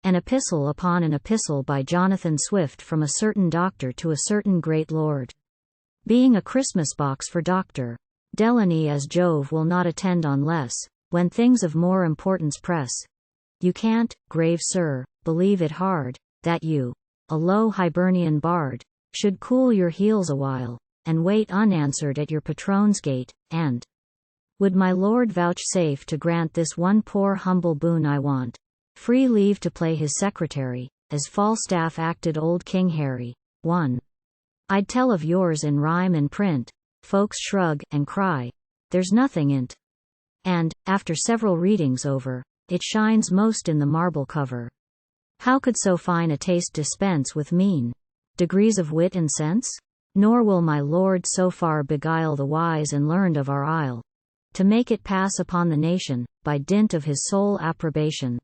An epistle upon an epistle by Jonathan Swift from a certain doctor to a certain great lord. Being a Christmas box for Dr. DELANY, as Jove will not attend unless, when things of more importance press. You can't, grave sir, believe it hard, that you, a low Hibernian bard, should cool your heels awhile, and wait unanswered at your patron's gate, and would my lord vouchsafe to grant this one poor humble boon I want, free leave to play his secretary, as Falstaff acted old King Harry. 1. I'd tell of yours in rhyme and print, folks shrug and cry, there's nothing in't. And, after several readings over, it shines most in the marble cover. How could so fine a taste dispense with mean degrees of wit and sense? Nor will my lord so far beguile the wise and learned of our isle, to make it pass upon the nation, by dint of his sole approbation.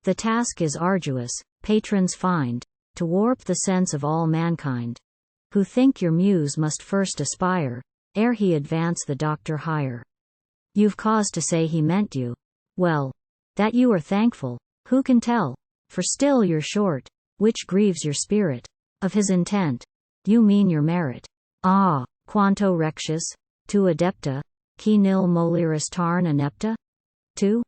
The task is arduous, patrons find, to warp the sense of all mankind, who think your muse must first aspire, ere he advance the doctor higher. You've cause to say he meant you. Well, that you are thankful, who can tell? For still you're short, which grieves your spirit, of his intent. You mean your merit. Ah, quanto rectius, tu adepta, qui nil moliris tarn inepta? 2.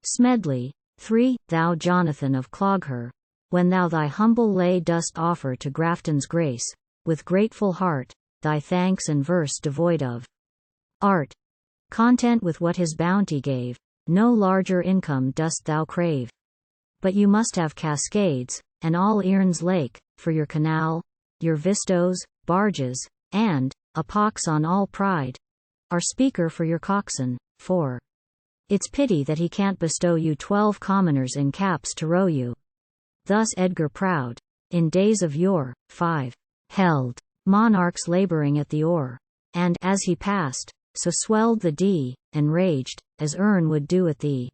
Smedley. 3. Thou Jonathan of Clogher, when thou thy humble lay dost offer to Grafton's grace, with grateful heart, thy thanks and verse devoid of art, content with what his bounty gave, no larger income dost thou crave. But you must have cascades, and all Earn's Lake, for your canal, your vistos, barges, and, a pox on all pride, our speaker for your coxswain. 4. It's pity that he can't bestow you 12 commoners in caps to row you. Thus Edgar Proud, in days of yore. 5. Held monarchs laboring at the oar, and, as he passed, so swelled the Dee, and raged, as Erne would do at thee.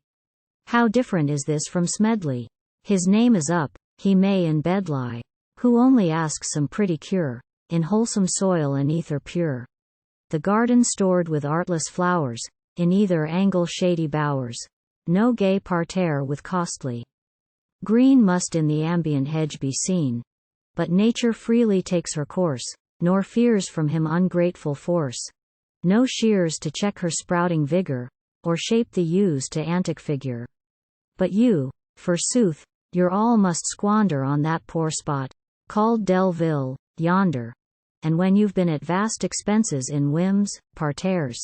How different is this from Smedley? His name is up, he may in bed lie, who only asks some pretty cure, in wholesome soil and ether pure. The garden stored with artless flowers, in either angle shady bowers, no gay parterre with costly green must in the ambient hedge be seen. But nature freely takes her course, nor fears from him ungrateful force. No shears to check her sprouting vigor, or shape the yews to antic figure. But you, forsooth, your all must squander on that poor spot, called Delville, yonder. And when you've been at vast expenses in whims, parterres,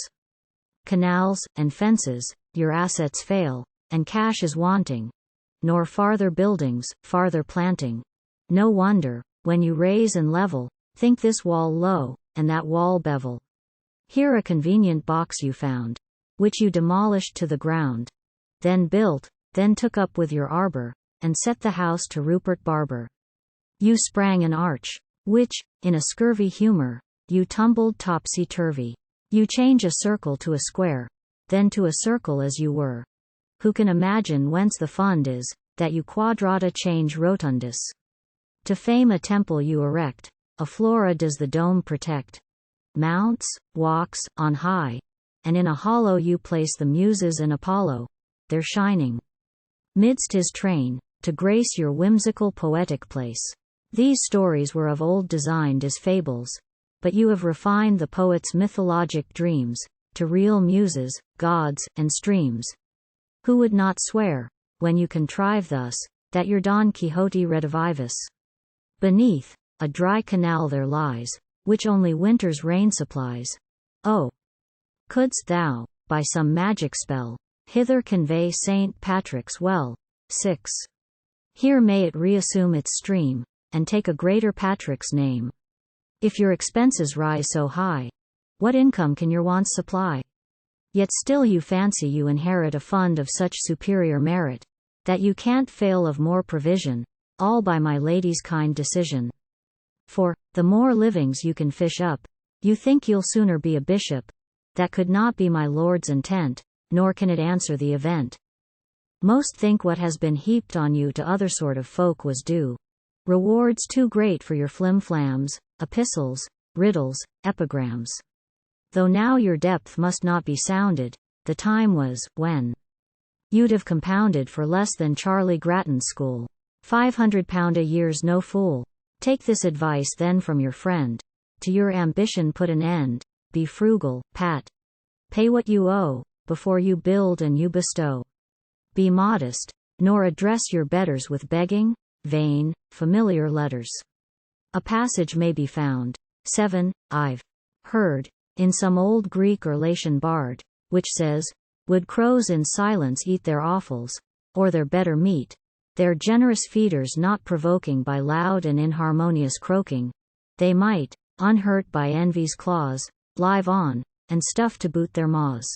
canals, and fences, your assets fail, and cash is wanting. Nor farther buildings, farther planting. No wonder, when you raise and level, think this wall low, and that wall bevel. Here a convenient box you found, which you demolished to the ground. Then built, then took up with your arbor, and set the house to Rupert Barber. You sprang an arch, which, in a scurvy humor, you tumbled topsy-turvy. You change a circle to a square, then to a circle as you were. Who can imagine whence the fund is, that you quadrata change rotundus? To fame a temple you erect, a flora does the dome protect. Mounts, walks, on high, and in a hollow you place the Muses and Apollo, they're shining midst his train, to grace your whimsical poetic place. These stories were of old designed as fables, but you have refined the poet's mythologic dreams, to real muses, gods, and streams. Who would not swear, when you contrive thus, that your Don Quixote redivivus? Beneath, a dry canal there lies, which only winter's rain supplies. Oh! Couldst thou, by some magic spell, hither convey St. Patrick's well. 6. Here may it reassume its stream, and take a greater Patrick's name. If your expenses rise so high, what income can your wants supply? Yet still you fancy you inherit a fund of such superior merit, that you can't fail of more provision, all by my lady's kind decision. For, the more livings you can fish up, you think you'll sooner be a bishop. That could not be my lord's intent, nor can it answer the event. Most think what has been heaped on you to other sort of folk was due. Rewards too great for your flim-flams, epistles, riddles, epigrams. Though now your depth must not be sounded, the time was, when you'd have compounded for less than Charlie Grattan's school. £500 a year's no fool. Take this advice then from your friend. To your ambition put an end. Be frugal, Pat. Pay what you owe, before you build and you bestow. Be modest, nor address your betters with begging, vain, familiar letters. A passage may be found. 7. I've heard, in some old Greek or Latian bard, which says, would crows in silence eat their offals, or their better meat, their generous feeders not provoking by loud and inharmonious croaking, they might, unhurt by envy's claws, live on, and stuff to boot their maws.